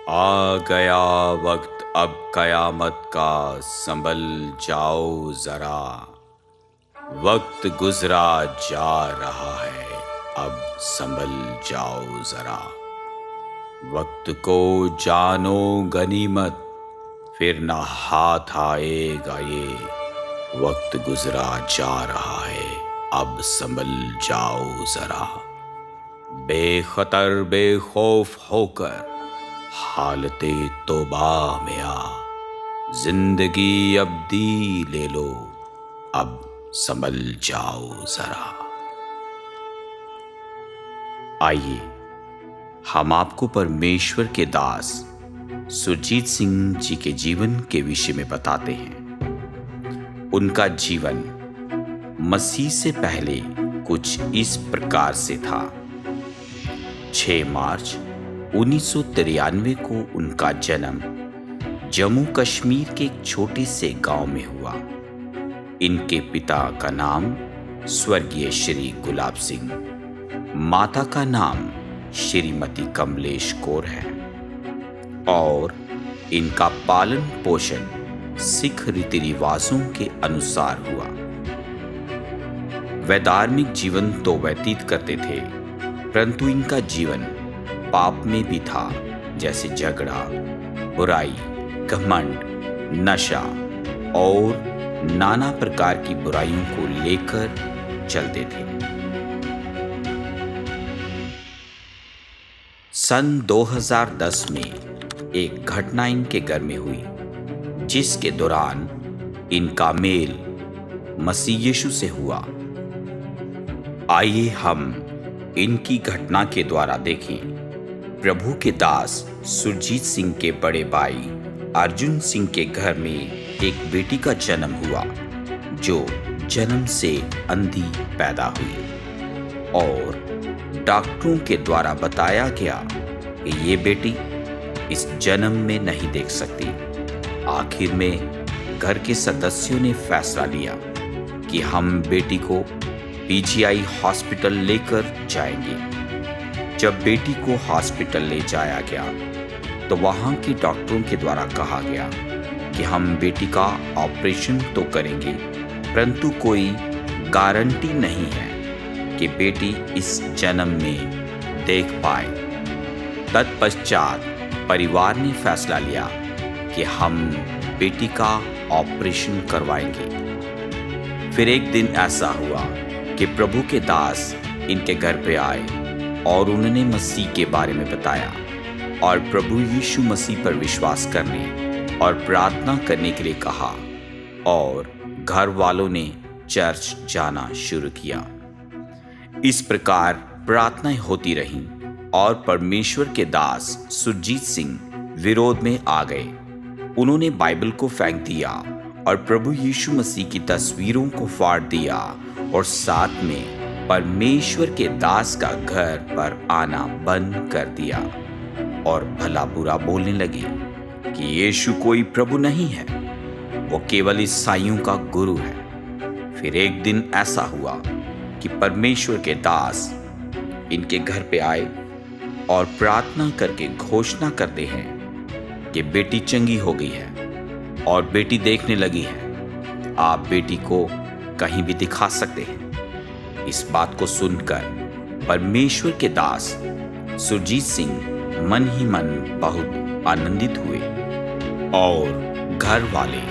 आ गया वक्त अब कयामत का, संभल जाओ जरा। वक्त गुजरा जा रहा है, अब संभल जाओ जरा। वक्त को जानो गनीमत, फिर ना हाथ आएगा ये। वक्त गुजरा जा रहा है, अब संभल जाओ जरा। बेखतर बेखौफ होकर हालते तौबा में आ। जिंदगी अब दी ले लो, अब संभल जाओ जरा। आइए हम आपको परमेश्वर के दास सुरजीत सिंह जी के जीवन के विषय में बताते हैं। उनका जीवन मसीह से पहले कुछ इस प्रकार से था। 6 मार्च 1993 को उनका जन्म जम्मू कश्मीर के एक छोटे से गांव में हुआ। इनके पिता का नाम स्वर्गीय श्री गुलाब सिंह, माता का नाम श्रीमती कमलेश कौर है और इनका पालन पोषण सिख रीति रिवाजों के अनुसार हुआ। वे धार्मिक जीवन तो व्यतीत करते थे, परंतु इनका जीवन पाप में भी था, जैसे झगड़ा, बुराई, घमंड, नशा और नाना प्रकार की बुराइयों को लेकर चलते थे। सन 2010 में एक घटना इनके घर में हुई, जिसके दौरान इनका मेल मसीह यीशु से हुआ। आइए हम इनकी घटना के द्वारा देखें। प्रभु के दास सुरजीत सिंह के बड़े भाई अर्जुन सिंह के घर में एक बेटी का जन्म हुआ, जो जन्म से अंधी पैदा हुई और डॉक्टरों के द्वारा बताया गया कि ये बेटी इस जन्म में नहीं देख सकती। आखिर में घर के सदस्यों ने फैसला लिया कि हम बेटी को पीजीआई हॉस्पिटल लेकर जाएंगे। जब बेटी को हॉस्पिटल ले जाया गया तो वहां के डॉक्टरों के द्वारा कहा गया कि हम बेटी का ऑपरेशन तो करेंगे, परंतु कोई गारंटी नहीं है कि बेटी इस जन्म में देख पाए। तत्पश्चात परिवार ने फैसला लिया कि हम बेटी का ऑपरेशन करवाएंगे। फिर एक दिन ऐसा हुआ कि प्रभु के दास इनके घर पे आए और उन्होंने मसीह के बारे में बताया और प्रभु यीशु मसीह पर विश्वास करने और प्रार्थना करने के लिए कहा और घर वालों ने चर्च जाना शुरू किया। इस प्रकार प्रार्थनाएं होती रहीं और परमेश्वर के दास सुरजीत सिंह विरोध में आ गए। उन्होंने बाइबल को फेंक दिया और प्रभु यीशु मसीह की तस्वीरों को फाड़ दिया और साथ में परमेश्वर के दास का घर पर आना बंद कर दिया और भला बुरा बोलने लगे कि यीशु कोई प्रभु नहीं है, वो केवल ईसाइयों का गुरु है। फिर एक दिन ऐसा हुआ कि परमेश्वर के दास इनके घर पे आए और प्रार्थना करके घोषणा करते हैं कि बेटी चंगी हो गई है और बेटी देखने लगी है। आप बेटी को कहीं भी दिखा सकते हैं। इस बात को सुनकर परमेश्वर के दास सुरजीत सिंह मन ही मन बहुत आनंदित हुए और घर वाले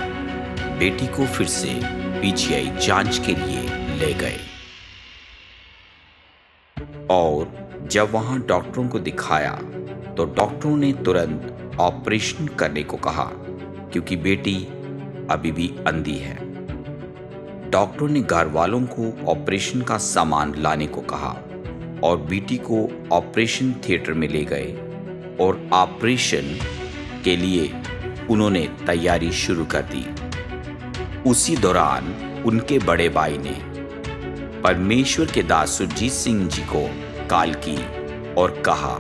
बेटी को फिर से पीजीआई जांच के लिए ले गए और जब वहां डॉक्टरों को दिखाया तो डॉक्टरों ने तुरंत ऑपरेशन करने को कहा, क्योंकि बेटी अभी भी अंधी है। डॉक्टरों ने घर वालों को ऑपरेशन का सामान लाने को कहा और बेटी को ऑपरेशन थिएटर में ले गए और ऑपरेशन के लिए उन्होंने तैयारी शुरू कर दी। उसी दौरान उनके बड़े भाई ने परमेश्वर के दास सुरजीत सिंह जी को कॉल की और कहा,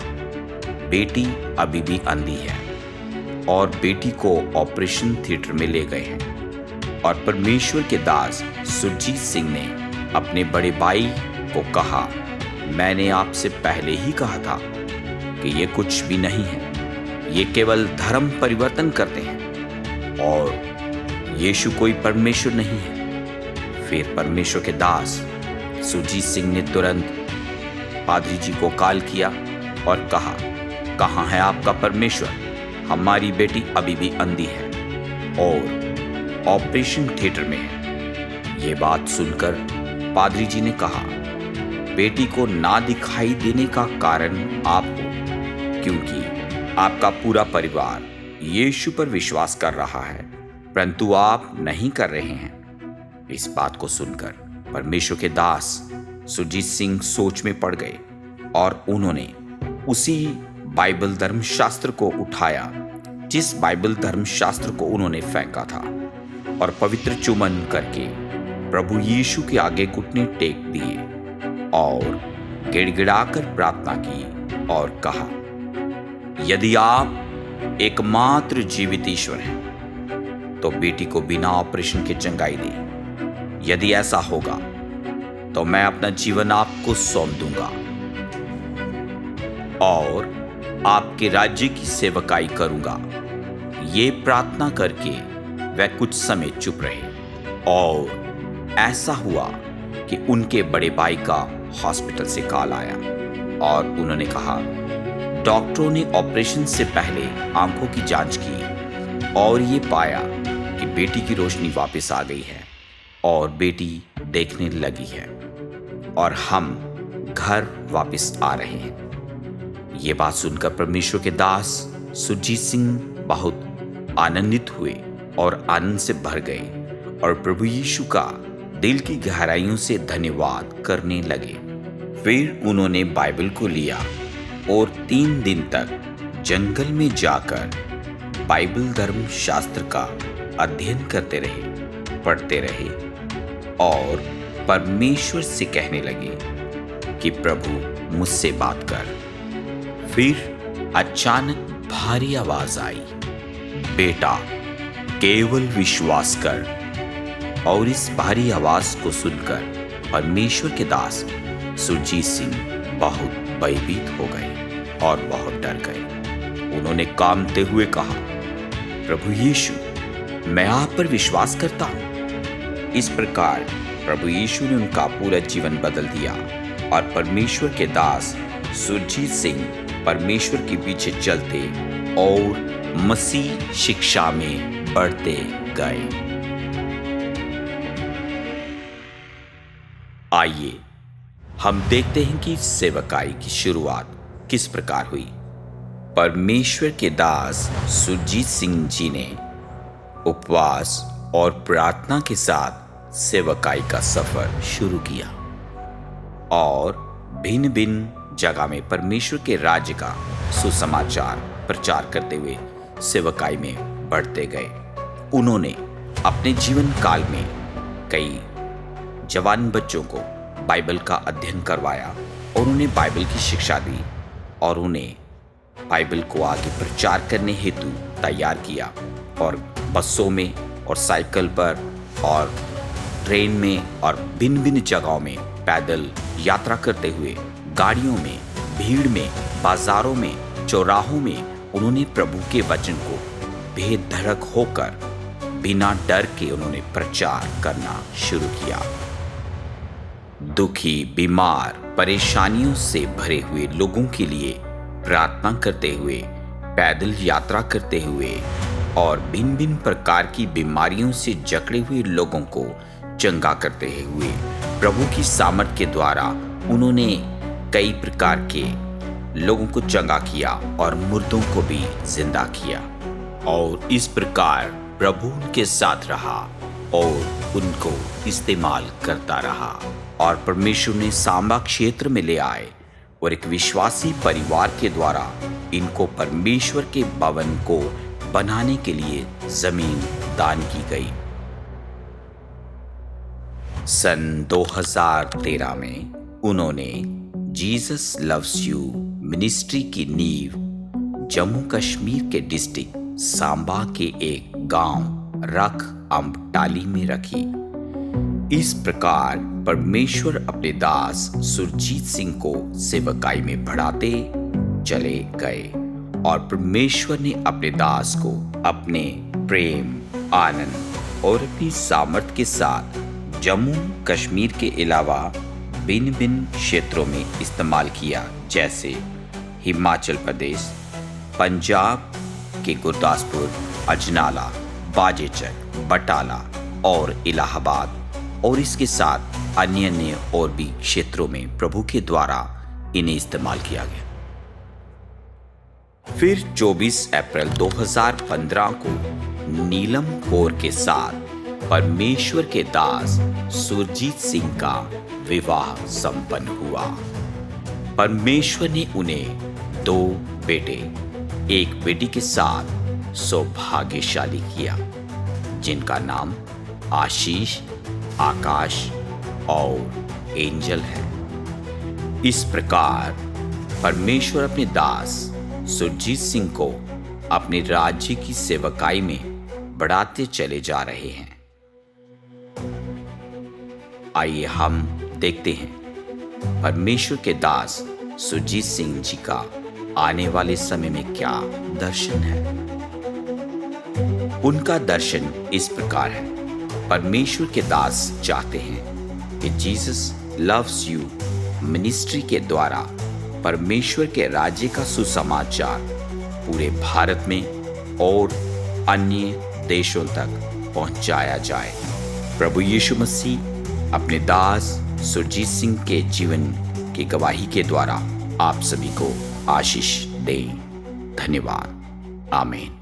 बेटी अभी भी अंधी है और बेटी को ऑपरेशन थिएटर में ले गए हैं। और परमेश्वर के दास सुरजीत सिंह ने अपने बड़े भाई को कहा, मैंने आपसे पहले ही कहा था कि ये कुछ भी नहीं है। ये केवल धर्म परिवर्तन करते हैं और यीशु कोई परमेश्वर नहीं है। फिर परमेश्वर के दास सुरजीत सिंह ने तुरंत पादरी जी को कॉल किया और कहा, कहाँ है आपका परमेश्वर? हमारी बेटी अभी भी अंधी है और ऑपरेशन थिएटर में है। ये बात सुनकर पादरी जी ने कहा, बेटी को ना दिखाई देने का कारण आप हो, क्योंकि आपका पूरा परिवार यीशु पर विश्वास कर रहा है, परंतु आप नहीं कर रहे हैं। इस बात को सुनकर परमेश्वर के दास सुरजीत सिंह सोच में पड़ गए और उन्होंने उसी बाइबल धर्मशास्त्र को उठाया जिस बाइबल धर्मशास्त्र को उन्होंने फेंका था और पवित्र चुम्बन करके प्रभु यीशु के आगे घुटने टेक दिए और गिड़गिड़ाकर प्रार्थना की और कहा, यदि आप एकमात्र जीवित ईश्वर हैं तो बेटी को बिना ऑपरेशन के चंगाई दे। यदि ऐसा होगा तो मैं अपना जीवन आपको सौंप दूंगा और आपके राज्य की सेवकाई करूंगा। ये प्रार्थना करके वह कुछ समय चुप रहे और ऐसा हुआ कि उनके बड़े भाई का हॉस्पिटल से कॉल आया और उन्होंने कहा, डॉक्टरों ने ऑपरेशन से पहले आंखों की जांच की और ये पाया कि बेटी की रोशनी वापस आ गई है और बेटी देखने लगी है और हम घर वापस आ रहे हैं। ये बात सुनकर परमेश्वर के दास सुरजीत सिंह बहुत आनंदित हुए और आनंद से भर गए और प्रभु यीशु का दिल की गहराइयों से धन्यवाद करने लगे। फिर उन्होंने बाइबल को लिया और 3 दिन तक जंगल में जाकर बाइबल धर्मशास्त्र का अध्ययन करते रहे, पढ़ते रहे और परमेश्वर से कहने लगे कि प्रभु मुझसे बात कर। फिर अचानक भारी आवाज आई, बेटा केवल विश्वास कर। और इस भारी आवाज को सुनकर परमेश्वर के दास सुरजीत सिंह बहुत भयभीत हो गए और बहुत डर गए। उन्होंने कांपते हुए कहा, प्रभु यीशु, मैं आप पर विश्वास करता हूं। इस प्रकार प्रभु यीशु ने उनका पूरा जीवन बदल दिया और परमेश्वर के दास सुरजीत सिंह परमेश्वर के पीछे चलते और मसीह शिक्षा में बढ़ते गए। आइए हम देखते हैं कि सेवकाई की शुरुआत किस प्रकार हुई। परमेश्वर के दास सुरजीत सिंह जी ने उपवास और प्रार्थना के साथ सेवकाई का सफर शुरू किया और भिन्न भिन्न जगह में परमेश्वर के राज्य का सुसमाचार प्रचार करते हुए सेवकाई में बढ़ते गए। उन्होंने अपने जीवन काल में कई जवान बच्चों को बाइबल का अध्ययन करवाया और उन्हें बाइबल की शिक्षा दी और उन्हें बाइबल को आगे प्रचार करने हेतु तैयार किया और बसों में और साइकिल पर और ट्रेन में और भिन्न भिन्न जगहों में पैदल यात्रा करते हुए, गाड़ियों में, भीड़ में, बाजारों में, चौराहों में उन्होंने प्रभु के वचन को बेधड़क होकर बिना डर के उन्होंने प्रचार करना शुरू किया। दुखी, बीमार, परेशानियों से भरे हुए लोगों के लिए प्रार्थना करते हुए, पैदल यात्रा करते हुए और भिन्न भिन्न प्रकार की बीमारियों से जकड़े हुए लोगों को चंगा करते हुए प्रभु की सामर्थ के द्वारा उन्होंने कई प्रकार के लोगों को चंगा किया और मुर्दों को भी जिंदा किया और इस प्रकार प्रभु उनके साथ रहा और उनको इस्तेमाल करता रहा और परमेश्वर ने सांबा क्षेत्र में ले आए और एक विश्वासी परिवार के द्वारा इनको परमेश्वर के भवन को बनाने के लिए जमीन दान की गई। सन 2013 में उन्होंने जीसस लव्स यू मिनिस्ट्री की नींव जम्मू कश्मीर के डिस्ट्रिक्ट सांबा के एक गांव रख अम्बटाली में रखी। इस प्रकार परमेश्वर अपने दास सुरजीत सिंह को सेवकाई में बढ़ाते चले गए और परमेश्वर ने अपने दास को अपने प्रेम, आनंद और अपनी सामर्थ के साथ जम्मू कश्मीर के अलावा भिन्न भिन्न क्षेत्रों में इस्तेमाल किया, जैसे हिमाचल प्रदेश, पंजाब के गुरदासपुर, अजनाला, बाजेचक, बटाला और इलाहाबाद, और इसके साथ अन्य और भी क्षेत्रों में प्रभु के द्वारा इन्हें इस्तेमाल किया गया। फिर 24 अप्रैल 2015 को नीलम कौर के साथ परमेश्वर के दास सुरजीत सिंह का विवाह संपन्न हुआ। परमेश्वर ने उन्हें 2 बेटे, 1 बेटी के साथ सौभाग्यशाली किया, जिनका नाम आशीष, आकाश और एंजल है। इस प्रकार परमेश्वर अपने दास सुरजीत सिंह को अपने राज्य की सेवकाई में बढ़ाते चले जा रहे हैं। आइए हम देखते हैं परमेश्वर के दास सुरजीत सिंह जी का आने वाले समय में क्या दर्शन है। उनका दर्शन इस प्रकार है। परमेश्वर के दास चाहते हैं कि जीसस लव्स यू मिनिस्ट्री के द्वारा परमेश्वर के राज्य का सुसमाचार पूरे भारत में और अन्य देशों तक पहुंचाया जाए। प्रभु यीशु मसीह अपने दास सुरजीत सिंह के जीवन की गवाही के द्वारा आप सभी को आशीष दें। धन्यवाद। आमीन।